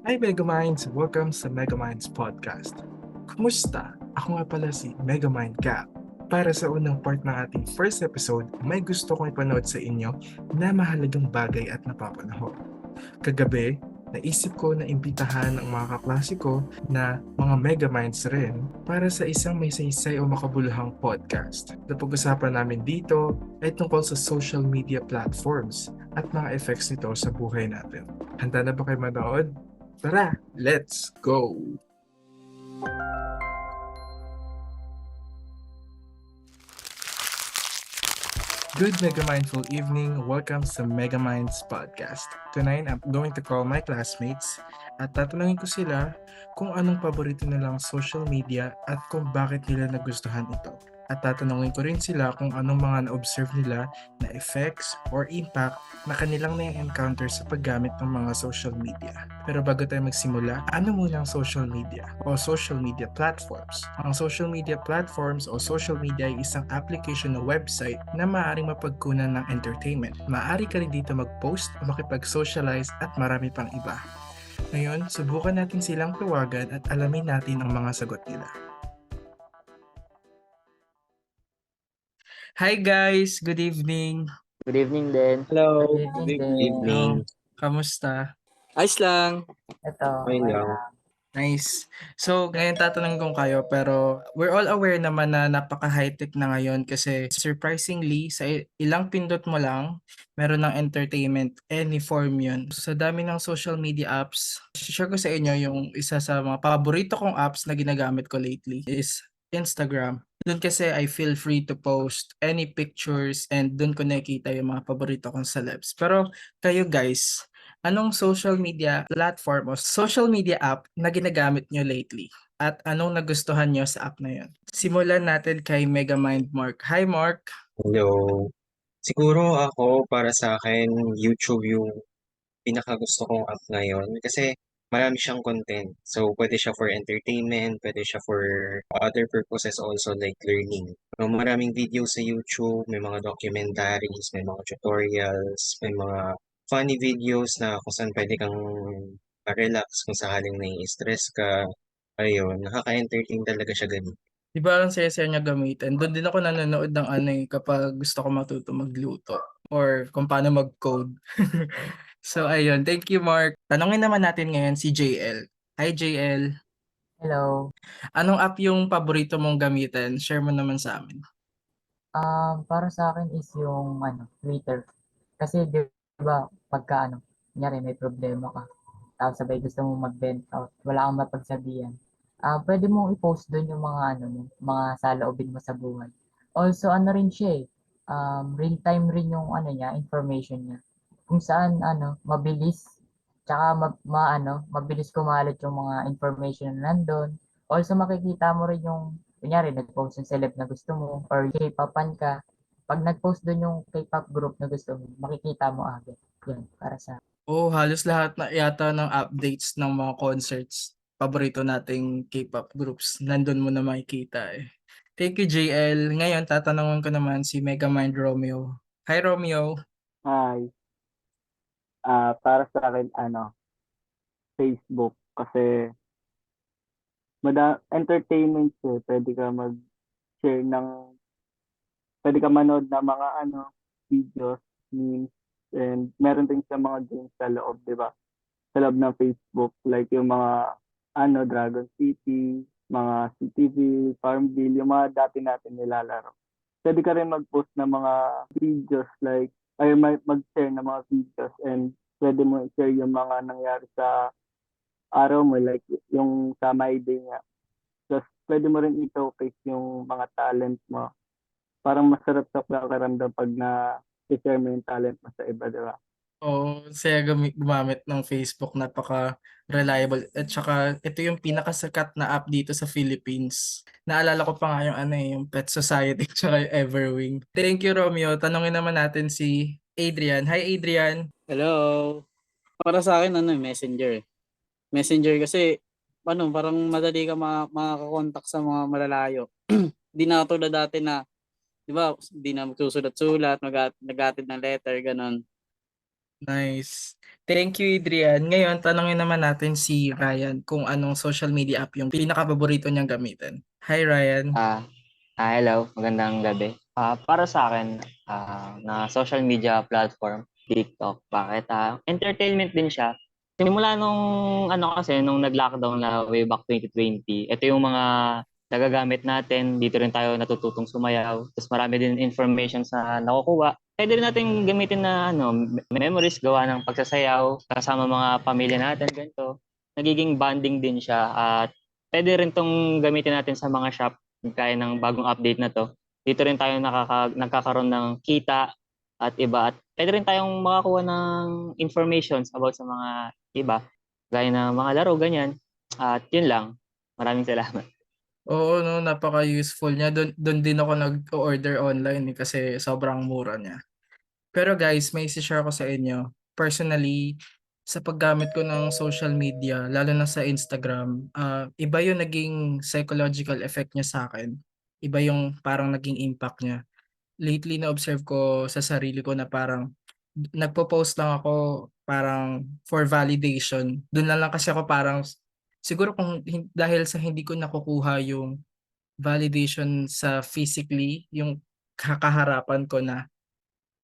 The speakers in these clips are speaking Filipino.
Hi Megaminds! Welcome sa Megaminds Podcast. Kumusta? Ako nga pala si Megamind Cap. Para sa unang part ng ating first episode, may gusto kong ipanood sa inyo na mahalagang bagay at napapanahon. Kagabi, naisip ko na imbitahan ang mga kaklase ko na mga Megaminds rin para sa isang may saysay o makabuluhang podcast. Na pag-usapan namin dito ay tungkol sa social media platforms at mga effects nito sa buhay natin. Handa na ba kayo manood? Tara, let's go! Good Mega Mindful evening. Welcome sa Mega Minds Podcast. Tonight, I'm going to call my classmates at tatanungin ko sila kung anong paborito nilang social media at kung bakit nila nagustuhan ito. At tatanungin ko rin sila kung anong mga na-observe nila na effects or impact na kanilang na-encounter sa paggamit ng mga social media. Pero bago tayo magsimula, ano muna ang social media o social media platforms? Ang social media platforms o social media ay isang application o website na maaaring mapagkunan ng entertainment. Maaari ka rin dito mag-post o makipag-socialize at marami pang iba. Ngayon, subukan natin silang tawagan at alamin natin ang mga sagot nila. Hi guys! Good evening! Good evening din. Hello, Good evening good din. evening. Kamusta? Ayos lang. Ito, Okay okay lang. lang. Nice. So, ngayon tatanungin ko kayo pero we're all aware naman na napaka-high-tech na ngayon kasi surprisingly sa ilang pindot mo lang meron ng entertainment any form yun. Sa dami ng social media apps, share ko sa inyo yung isa sa mga paborito kong apps na ginagamit ko lately is Instagram. Doon kasi I feel free to post any pictures and doon ko nakikita yung mga paborito kong celebs. Pero kayo guys, anong social media platform o social media app na ginagamit nyo lately? At anong nagustuhan nyo sa app na yun? Simulan natin kay Megamind Mark. Hi Mark! Hello. Siguro ako, para sa akin, YouTube yung pinakagusto kong app ngayon kasi marami siyang content. So, pwede siya for entertainment, pwede siya for other purposes also like learning. Maraming videos sa YouTube, may mga documentaries, may mga tutorials, may mga funny videos na kung saan pwede kang relax kung sakaling nai-stress ka. Ayun, nakaka-entertain talaga siya ganun. Di ba ang saya-saya niya gamitin? Doon din ako nanonood ng ano kapag gusto ko matuto magluto or kung paano mag-code. So ayun, thank you Mark. Tanungin naman natin ngayon si JL. Hi JL, Hello. anong app yung paborito mong gamitin? Share mo naman sa amin. Para sa akin is yung Twitter. Kasi 'di ba pagka kunyari may problema ka, tapos sabay gusto mong mag-vent out, wala kang mapagsabihan. Pwede mong i-post doon yung mga mo, mga saloobin mo sa buhay. Also rin siya real time rin yung information niya. Kung saan mabilis tsaka mabilis kumalat yung mga information na nandun. Also makikita mo rin yung kunyari nag-post yung celeb na gusto mo or K-popan ka. Pag nag-post dun yung K-pop group na gusto mo, makikita mo agad. Yun, para sa Oh, halos lahat na yata ng updates ng mga concerts, paborito nating K-pop groups, nandun mo na makikita eh. Thank you, JL. Ngayon, tatanungin ko naman si Megamind Romeo. Hi, Romeo. Hi. Para sa akin, Facebook. Kasi, entertainment siya. Share ng, pwede ka manood ng mga, videos, memes, and meron din siya mga games sa loob, di ba? Sa loob ng Facebook, like yung mga, Dragon City, mga CTV, Farmville, yung mga dati natin nilalaro. Pwede ka rin mag-post ng mga videos like mag-share ng mga videos and pwede mo i-share yung mga nangyari sa araw mo like yung sa My Day nga. Tapos pwede mo rin i-showcase yung mga talent mo. Parang masarap sa pakiramdam pag na-share mo yung talent mo sa iba, di ba? Oh, saya gumamit ng Facebook, napaka-reliable. At saka, ito yung pinakasikat na app dito sa Philippines. Naalala ko pa nga yung yung Pet Society tsaka yung Everwing. Thank you, Romeo. Tanungin naman natin si Adrian. Hi, Adrian. Hello. Para sa akin Messenger. Messenger kasi parang madali ka makakakontak sa mga malalayo. Di na katulad dati na, 'di ba, di na magsusulat-sulat, nag-aatid ng letter ganun. Nice. Thank you, Adrian. Ngayon, tanongin naman natin si Ryan kung anong social media app yung pinaka-paborito niyang gamitin. Hi, Ryan. Hello, magandang gabi. Para sa akin, na social media platform, TikTok. Bakit? Entertainment din siya. Simula nung nag-lockdown na way back 2020, ito yung mga nagagamit natin. Dito rin tayo natututong sumayaw. Tapos marami din information sa nakukuha. Pwede rin natin gamitin na memories gawa ng pagsasayaw kasama mga pamilya natin, ganito. Nagiging bonding din siya at pwede rin tong gamitin natin sa mga shop kaya ng bagong update na to. Dito rin tayo nagkakaroon ng kita at iba. At pwede rin tayong makakuha ng informations about sa mga iba. Gaya ng mga laro, ganyan. At yun lang. Maraming salamat. Oo, no, napaka-useful niya. Doon din ako nag-order online kasi sobrang mura niya. Pero guys, may isi-share ko sa inyo. Personally, sa paggamit ko ng social media, lalo na sa Instagram, iba yung naging psychological effect niya sa akin. Iba yung parang naging impact niya. Lately, na-observe ko sa sarili ko na parang nagpo-post lang ako parang for validation. Doon lang kasi ako parang siguro kung dahil sa hindi ko nakukuha yung validation sa physically, yung kakaharapan ko na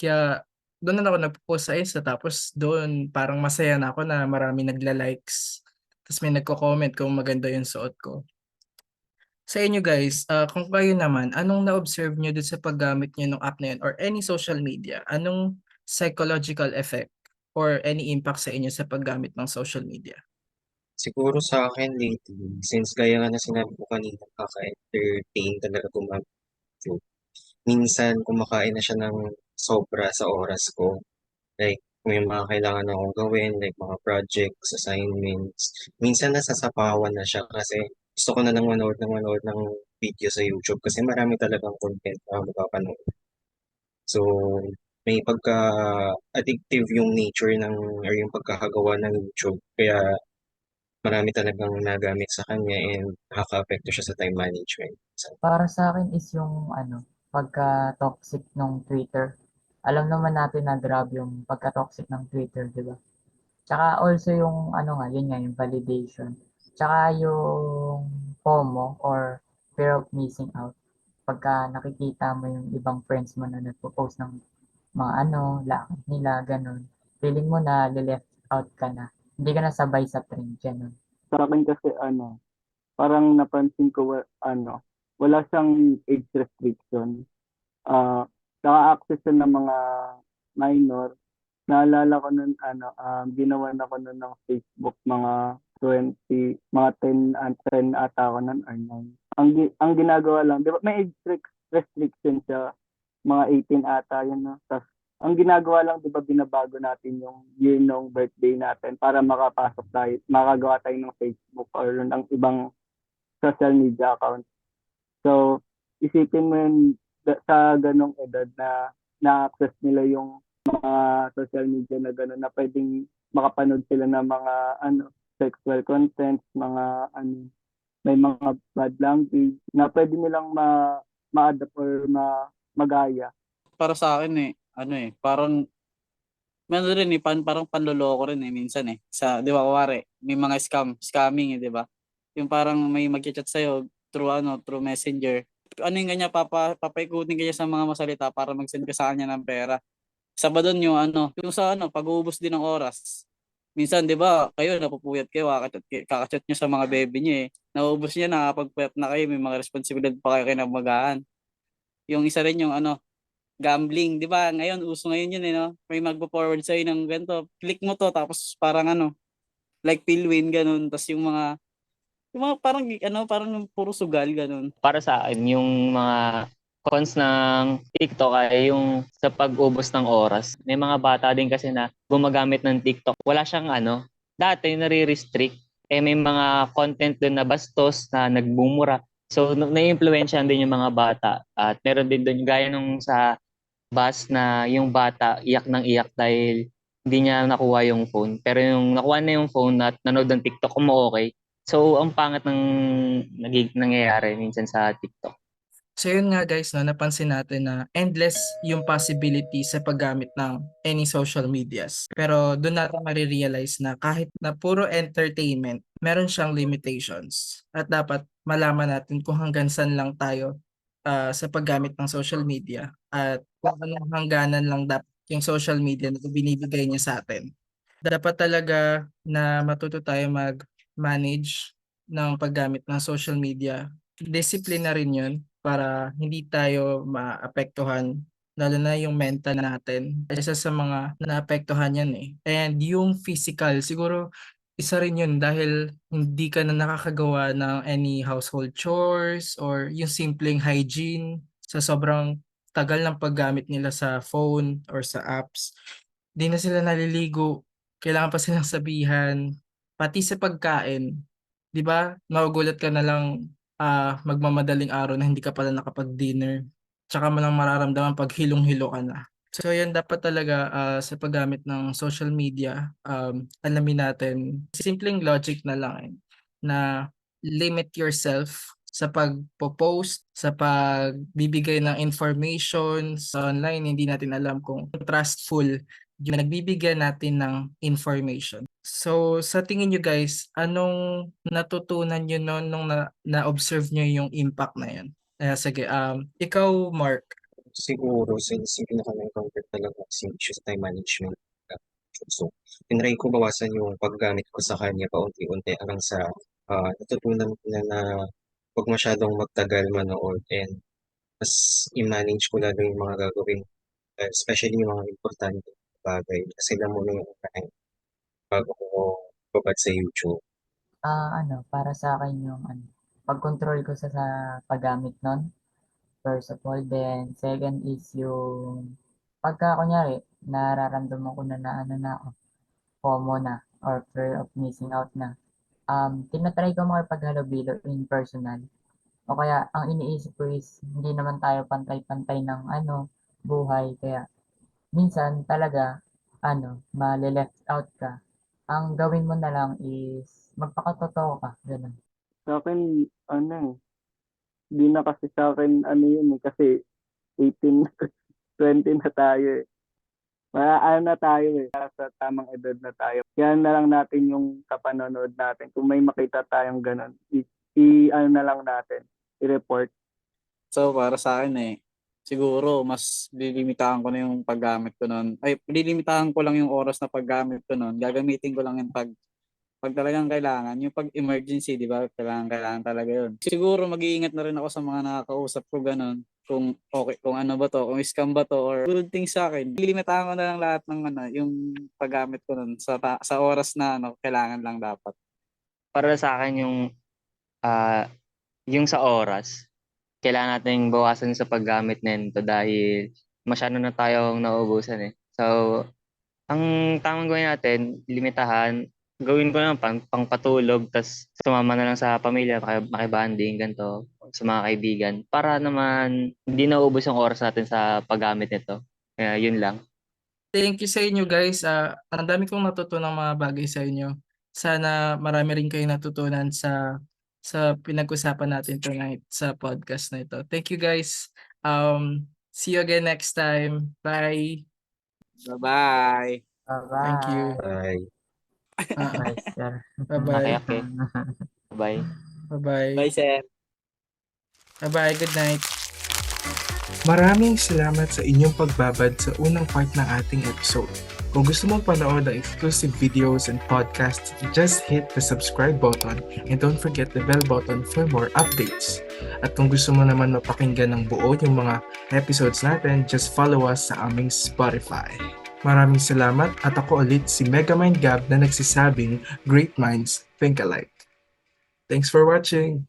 kaya doon na ako nagpo-post sa Insta tapos doon parang masaya na ako na marami nagla-likes. Tapos may nagko-comment kung maganda yung suot ko. Sa inyo guys, kung kayo naman, anong na-observe nyo dun sa paggamit nyo ng app na yun or any social media? Anong psychological effect or any impact sa inyo sa paggamit ng social media? Siguro sa akin lately, since gaya nga na sinabi ko kanina, kaka-entertain talaga gumamit ng YouTube. Minsan kumakain na siya ng sobra sa oras ko. Like, kung may mga kailangan akong gawin, like mga projects, assignments. Minsan nasasapawan na siya kasi gusto ko na lang manood ng video sa YouTube kasi marami talagang content na mapapanood. So, may pagka-addictive yung nature or yung pagkakagawa ng YouTube. Kaya marami talagang nagamit sa kanya and nakaka-apekto siya sa time management. So, Para sa akin is yung pagka-toxic ng Twitter. Alam naman natin na grabe yung pagka-toxic ng Twitter, di ba? Tsaka also yung yun nga, yung validation. Tsaka yung FOMO or fear of missing out. Pagka nakikita mo yung ibang friends mo na nagpo-post ng mga lakad nila, ganun. Feeling mo na left out ka na. Hindi ka na sabay sa trend, ganun. Sa akin kasi parang napansin ko wala siyang age restriction. Naka-access siya ng mga minor. Naalala ko nun ginawan ako nun ng Facebook mga 20, mga 10 ata ako nun or 9. Ang ginagawa lang, di ba may age restriction siya, mga 18 ata yun, no? Tas, ang ginagawa lang, di ba binabago natin yung year ng birthday natin para makapasok tayo, makagawa tayo ng Facebook or ng ibang social media account. So, isipin mo yun sa ganong edad na na-access nila yung mga social media na gano'n na pwedeng makapanood sila ng mga sexual content, mga may mga bad language na pwede nilang ma-adapt or magaya. Para sa akin parang meron rin parang panloloko rin minsan sa 'di ba kuwari may mga scamming di ba? Yung parang may magcha-chat sa through Messenger. Ano yung ganyan papaikutin kanya sa mga masalita para mag-send ka sa kanya ng pera. Isa pa doon yung yung sa pag-uubos din ng oras. Minsan 'di ba kayo napupuyat kayo kakachat niyo sa mga baby niyo Nauubos niya nakakapagpuyat na kayo may mga responsibilidad pa kayo kinabagahan. Yung isa rin yung gambling, 'di ba? Ngayon uso ngayon 'yun no. May magpo-forward sa ng ganito. Click mo to tapos parang like Pilwin ganun. Tapos yung mga parang puro sugal ganun. Para sa akin, yung mga cons ng TikTok ay yung sa pag-ubos ng oras. May mga bata din kasi na gumagamit ng TikTok. Wala siyang dati nare-restrict. May mga content din na bastos na nagbumura. So, na-influensyahan din yung mga bata. At meron din doon, gaya nung sa bus na yung bata iyak ng iyak dahil hindi niya nakuha yung phone. Pero yung nakuha na yung phone at nanood ng TikTok, okay. So, ang pangit ng nangyayari minsan sa TikTok. So yun nga guys, no, napansin natin na endless yung possibility sa paggamit ng any social medias. Pero doon natin marirealize na kahit na puro entertainment, meron siyang limitations. At dapat malaman natin kung hanggang saan lang tayo sa paggamit ng social media at kung anong hangganan lang dapat yung social media na binibigay niya sa atin. Dapat talaga na matuto tayo mag-manage ng paggamit ng social media. Discipline na rin yun para hindi tayo maapektuhan lalo na yung mental natin. Isa sa mga naapektuhan yan eh. And yung physical, siguro isa rin yun dahil hindi ka na nakakagawa ng any household chores or yung simpleng hygiene sa sobrang tagal ng paggamit nila sa phone or sa apps. Di na sila naliligo, kailangan pa silang sabihan, pati sa pagkain. 'Di ba? Magugulat ka na lang magmamadaling araw na hindi ka pala nakapag-dinner. Tsaka mo lang mararamdaman pag hilong-hilo ka na. So yan dapat talaga sa paggamit ng social media, alamin natin, simpleng logic na lang na limit yourself sa pagpo-post, sa pagbibigay ng information sa online, hindi natin alam kung trustful yung nagbibigyan natin ng information. So, sa tingin nyo guys, anong natutunan nyo noon nung na-observe nyo yung impact na yun? Sige, ikaw Mark. Siguro, since yung pinaka-encounter talaga kasi issues time management. So, tinry ko bawasan yung paggamit ko sa kanya paunti-unti hanggang sa natutunan ko na huwag masyadong magtagal manood and mas i-manage ko lalo yung mga gagawin, especially yung mga importante bagay. Kasi alam mo na yung unahin bago ko babad sa YouTube. Para sa akin yung pag-control ko sa paggamit nun. First of all, then second is yung pagka kunyari, nararamdaman ko na na ako, FOMO na or fear of missing out na. Tinatry ko makipaghalubilo in personal. O kaya, ang iniisip ko is, hindi naman tayo pantay-pantay ng buhay. Kaya, minsan talaga, mali-left out ka. Ang gawin mo na lang is, magpakatotoo ka. Ganun. Sa akin, di na kasi sa akin, yun eh, kasi 18, 20 na tayo eh. Na tayo eh, sa tamang edad na tayo. Kaya na lang natin yung kapanonood natin. Kung may makita tayong ganun, na lang natin, i-report. So, para sa akin siguro mas lilimitahan ko na yung paggamit ko nun. Lilimitahan ko lang yung oras na paggamit ko nun. Gagamitin ko lang yung pag talagang kailangan. Yung pag emergency, di ba? Kailangan talaga yun. Siguro mag-iingat na rin ako sa mga nakakausap ko ganun. Kung okay, kung ano ba to, kung scam ba to, or good things sa akin. Lilimitahan ko na lang lahat ng yung paggamit ko nun sa oras na kailangan lang dapat. Para sa akin yung sa oras, kailangan nating bawasan sa paggamit nito dahil masyado na tayong nauubusan eh. So, ang tamang gawin natin, limitahan, gawin ko naman pangpatulog, tas sumama na lang sa pamilya, makibanding, ganito, sa mga kaibigan, para naman hindi nauubos yung oras natin sa paggamit nito. Kaya yun lang. Thank you sa inyo guys. Ang dami kong natutunan mga bagay sa inyo. Sana marami rin kayong natutunan sa pinag-usapan natin tonight sa podcast na ito. Thank you guys. See you again next time. Bye. Bye-bye. Bye-bye. Thank you. Bye. Bye, sir. Bye-bye. Okay. Bye. Bye-bye. Bye, Sir. Bye-bye. Good night. Maraming salamat sa inyong pagbabad sa unang part ng ating episode. Kung gusto mong panood ang exclusive videos and podcasts, just hit the subscribe button and don't forget the bell button for more updates. At kung gusto mo naman mapakinggan ng buo yung mga episodes natin, just follow us sa aming Spotify. Maraming salamat at ako ulit si Megamind Gab na nagsasabing, Great Minds Think Alike. Thanks for watching!